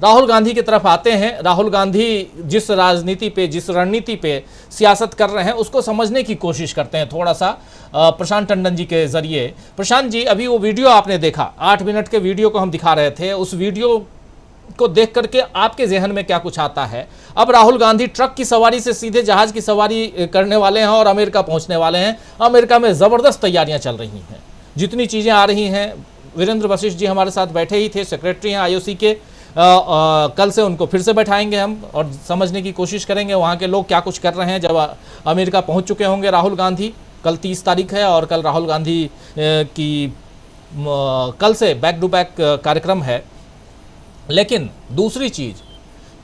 राहुल गांधी की तरफ आते हैं। राहुल गांधी जिस राजनीति पे, जिस रणनीति पे सियासत कर रहे हैं उसको समझने की कोशिश करते हैं थोड़ा सा प्रशांत टंडन जी के जरिए। प्रशांत जी, अभी वो वीडियो आपने देखा, 8 मिनट के वीडियो को हम दिखा रहे थे, उस वीडियो को देख करके आपके जहन में क्या कुछ आता है? अब राहुल गांधी ट्रक की सवारी से सीधे जहाज की सवारी करने वाले हैं और अमेरिका पहुंचने वाले हैं। अमेरिका में ज़बरदस्त तैयारियां चल रही हैं, जितनी चीज़ें आ रही हैं। वीरेंद्र वशिष्ठ जी हमारे साथ बैठे ही थे, सेक्रेटरी हैं आईओसी के। कल से उनको फिर से बैठाएंगे हम और समझने की कोशिश करेंगे वहाँ के लोग क्या कुछ कर रहे हैं जब अमेरिका पहुँच चुके होंगे राहुल गांधी। कल 30 तारीख है और कल राहुल गांधी कल से बैक टू बैक कार्यक्रम है। लेकिन दूसरी चीज़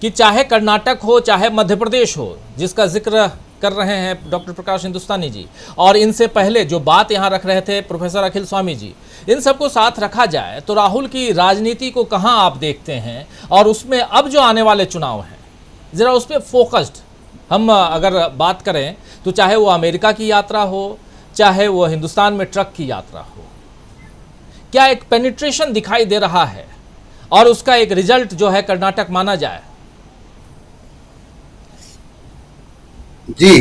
कि चाहे कर्नाटक हो चाहे मध्य प्रदेश हो, जिसका जिक्र कर रहे हैं डॉक्टर प्रकाश हिंदुस्तानी जी, और इनसे पहले जो बात यहाँ रख रहे थे प्रोफेसर अखिल स्वामी जी, इन सबको साथ रखा जाए तो राहुल की राजनीति को कहाँ आप देखते हैं? और उसमें अब जो आने वाले चुनाव हैं, ज़रा उस पर फोकस्ड हम अगर बात करें तो चाहे वो अमेरिका की यात्रा हो, चाहे वो हिंदुस्तान में ट्रक की यात्रा हो, क्या एक पेनिट्रेशन दिखाई दे रहा है और उसका एक रिजल्ट जो है कर्नाटक माना जाए? जी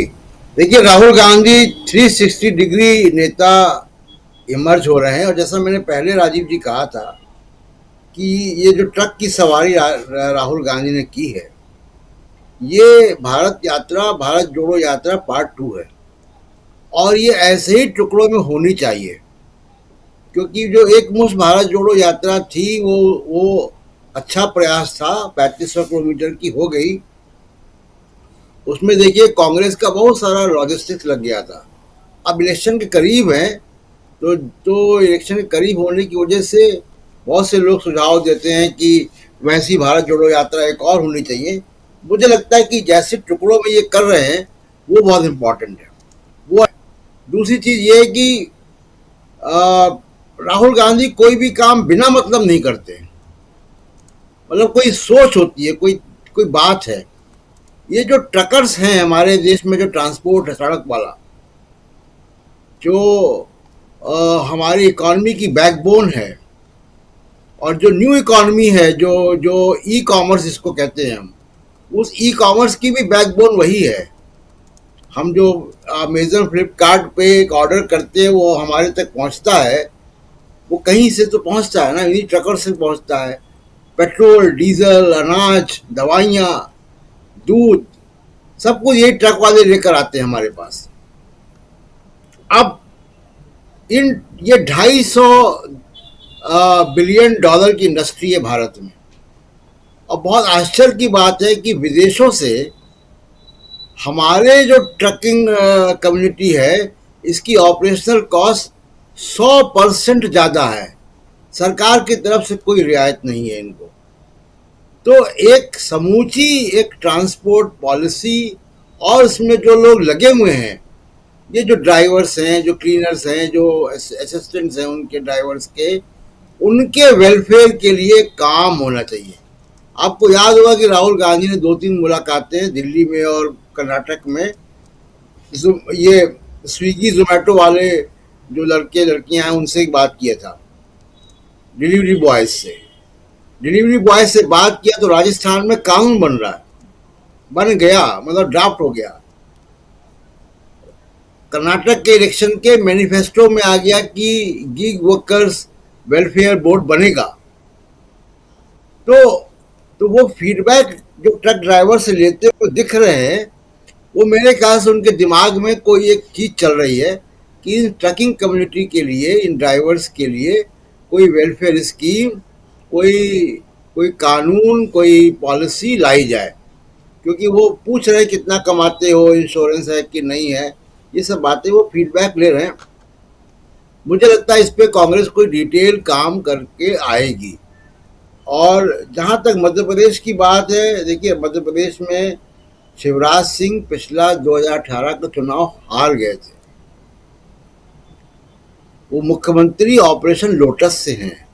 देखिए, राहुल गांधी 360 डिग्री नेता इमर्ज हो रहे हैं। और जैसा मैंने पहले राजीव जी कहा था कि ये जो ट्रक की सवारी राहुल गांधी ने की है, ये भारत यात्रा, भारत जोड़ो यात्रा पार्ट 2 है। और ये ऐसे ही टुकड़ों में होनी चाहिए, क्योंकि जो एक मुश्त भारत जोड़ो यात्रा थी वो अच्छा प्रयास था, 3500 किलोमीटर की हो गई। उसमें देखिए कांग्रेस का बहुत सारा लॉजिस्टिक्स लग गया था। अब इलेक्शन के करीब हैं तो इलेक्शन के करीब होने की वजह से बहुत से लोग सुझाव देते हैं कि वैसी भारत जोड़ो यात्रा एक और होनी चाहिए। मुझे लगता है कि जैसे टुकड़ों में ये कर रहे हैं वो बहुत इम्पोर्टेंट है। वो दूसरी चीज़ ये है कि राहुल गांधी कोई भी काम बिना मतलब नहीं करते, मतलब कोई सोच होती है, कोई बात है। ये जो ट्रकर्स हैं हमारे देश में, जो ट्रांसपोर्ट है सड़क वाला, जो हमारी इकॉनमी की बैकबोन है, और जो न्यू इकॉनमी है, जो ई कॉमर्स इसको कहते हैं हम, उस ई कॉमर्स की भी बैकबोन वही है। हम जो अमेजन फ्लिपकार्ट पे एक ऑर्डर करते हैं वो हमारे तक पहुंचता है, वो कहीं से तो पहुंचता है ना, इन्हीं ट्रकर से पहुंचता है। पेट्रोल, डीजल, अनाज, दवाइयाँ, दूध, सब कुछ यही ट्रक वाले लेकर आते हैं हमारे पास। अब ये 250 बिलियन डॉलर की इंडस्ट्री है भारत में। और बहुत आश्चर्य की बात है कि विदेशों से हमारे जो ट्रकिंग कम्युनिटी है, इसकी ऑपरेशनल कॉस्ट 100% ज़्यादा है। सरकार की तरफ से कोई रियायत नहीं है इनको। तो एक समूची एक ट्रांसपोर्ट पॉलिसी, और इसमें जो लोग लगे हुए हैं, ये जो ड्राइवर्स हैं, जो क्लीनर्स हैं, जो असिस्टेंट्स हैं उनके ड्राइवर्स के, उनके वेलफेयर के लिए काम होना चाहिए। आपको याद होगा कि राहुल गांधी ने 2-3 मुलाकातें दिल्ली में और कर्नाटक में ये स्विगी जोमेटो वाले जो लड़के लड़कियां हैं उनसे बात किया था, डिलीवरी बॉयज से बात किया। तो राजस्थान में कानून बन रहा है, बन गया, मतलब ड्राफ्ट हो गया। कर्नाटक के इलेक्शन के मैनिफेस्टो में आ गया कि गिग वर्कर्स वेलफेयर बोर्ड बनेगा। तो वो फीडबैक जो ट्रक ड्राइवर से लेते हुए दिख रहे हैं, वो मेरे ख्याल से उनके दिमाग में कोई एक चीज़ चल रही है कि इन ट्रकिंग कम्युनिटी के लिए, इन ड्राइवर्स के लिए कोई वेलफेयर स्कीम, कोई कानून, कोई पॉलिसी लाई जाए। क्योंकि वो पूछ रहे हैं कितना कमाते हो, इंश्योरेंस है कि नहीं है, ये सब बातें वो फीडबैक ले रहे हैं। मुझे लगता है इस पे कांग्रेस कोई डिटेल काम करके आएगी। और जहाँ तक मध्य प्रदेश की बात है, देखिए मध्य प्रदेश में शिवराज सिंह पिछला 2018 का चुनाव हार गए थे। वो मुख्यमंत्री ऑपरेशन लोटस से हैं,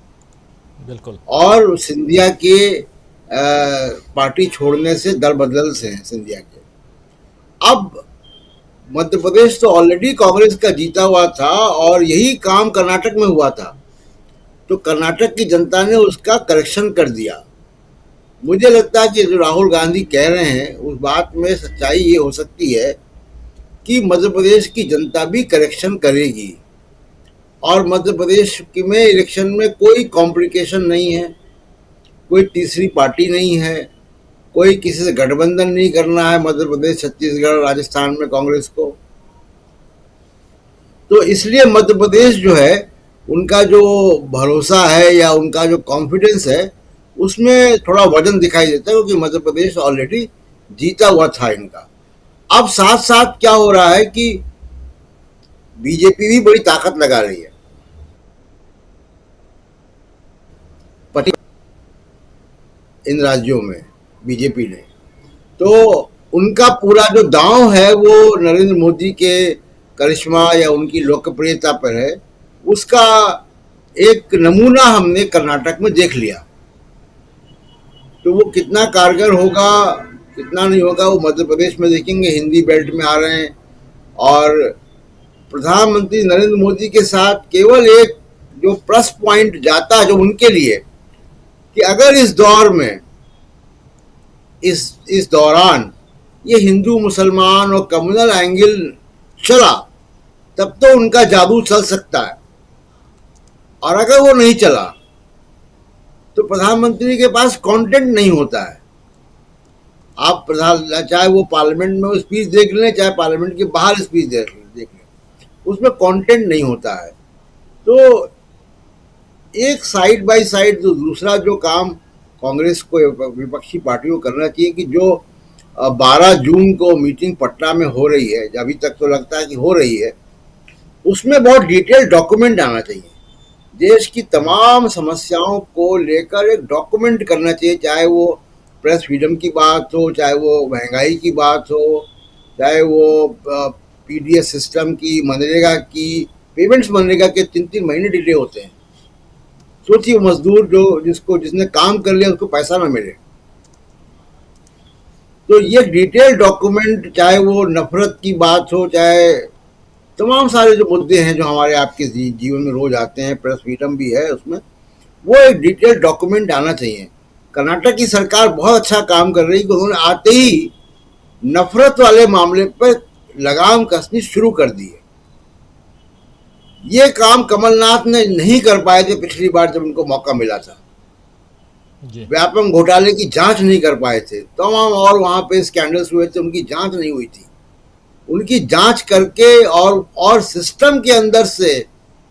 बिल्कुल, और सिंधिया के पार्टी छोड़ने से, दल बदल से हैं सिंधिया के। अब मध्य प्रदेश तो ऑलरेडी कांग्रेस का जीता हुआ था, और यही काम कर्नाटक में हुआ था। तो कर्नाटक की जनता ने उसका करेक्शन कर दिया। मुझे लगता है कि जो राहुल गांधी कह रहे हैं उस बात में सच्चाई ये हो सकती है कि मध्य प्रदेश की जनता भी करेक्शन करेगी और मध्य प्रदेश में इलेक्शन में कोई कॉम्प्लिकेशन नहीं है, कोई तीसरी पार्टी नहीं है, कोई किसी से गठबंधन नहीं करना है मध्य प्रदेश, छत्तीसगढ़, राजस्थान में कांग्रेस को। तो इसलिए मध्य प्रदेश जो है उनका जो भरोसा है या उनका जो कॉन्फिडेंस है उसमें थोड़ा वजन दिखाई देता है, क्योंकि मध्य प्रदेश ऑलरेडी जीता हुआ था इनका। अब साथ साथ क्या हो रहा है कि बीजेपी भी बड़ी ताकत लगा रही है इन राज्यों में बीजेपी ने। तो उनका पूरा जो दांव है वो नरेंद्र मोदी के करिश्मा या उनकी लोकप्रियता पर है। उसका एक नमूना हमने कर्नाटक में देख लिया। तो वो कितना कारगर होगा कितना नहीं होगा वो मध्य प्रदेश में देखेंगे। हिंदी बेल्ट में आ रहे हैं और प्रधानमंत्री नरेंद्र मोदी के साथ केवल एक जो प्लस पॉइंट जाता है जो उनके लिए कि अगर इस दौर में इस दौरान ये हिंदू मुसलमान और कम्युनल एंगल चला तब तो उनका जादू चल सकता है, और अगर वो नहीं चला तो प्रधानमंत्री के पास कंटेंट नहीं होता है। आप चाहे वो पार्लियामेंट में स्पीच देख लें चाहे पार्लियामेंट के बाहर स्पीच देख लें, उसमें कंटेंट नहीं होता है। तो एक साइड बाय साइड जो दूसरा जो काम कांग्रेस को विपक्षी पार्टियों को करना चाहिए कि जो 12 जून को मीटिंग पटना में हो रही है, अभी तक तो लगता है कि हो रही है, उसमें बहुत डिटेल डॉक्यूमेंट आना चाहिए। देश की तमाम समस्याओं को लेकर एक डॉक्यूमेंट करना चाहिए, चाहे वो प्रेस फ्रीडम की बात हो, चाहे वो महंगाई की बात हो, चाहे वो पीडीएस सिस्टम की, मनरेगा की पेमेंट्स, मनरेगा के 3-3 महीने डिले होते हैं। सोचिए मजदूर जिसने काम कर लिया उसको पैसा ना मिले। तो ये डिटेल डॉक्यूमेंट, चाहे वो नफरत की बात हो, चाहे तमाम सारे जो मुद्दे हैं जो हमारे आपके जीवन में रोज आते हैं, प्रेस फ्रीडम भी है उसमें, वो एक डिटेल डॉक्यूमेंट आना चाहिए। कर्नाटक की सरकार बहुत अच्छा काम कर रही है, उन्होंने आते ही नफरत वाले मामले पर लगाम कसनी शुरू कर दी है। ये काम कमलनाथ ने नहीं कर पाए थे पिछली बार जब उनको मौका मिला था। व्यापम घोटाले की जांच नहीं कर पाए थे, तमाम और वहां पे स्कैंडल्स हुए थे, उनकी जांच नहीं हुई थी। उनकी जांच करके और सिस्टम के अंदर से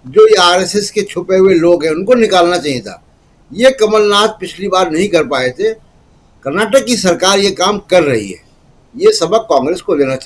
जो ये आरएसएस के छुपे हुए लोग हैं उनको निकालना चाहिए था। ये कमलनाथ पिछली बार नहीं कर पाए थे। कर्नाटक की सरकार ये काम कर रही है, ये सबक कांग्रेस को देना चाहिए।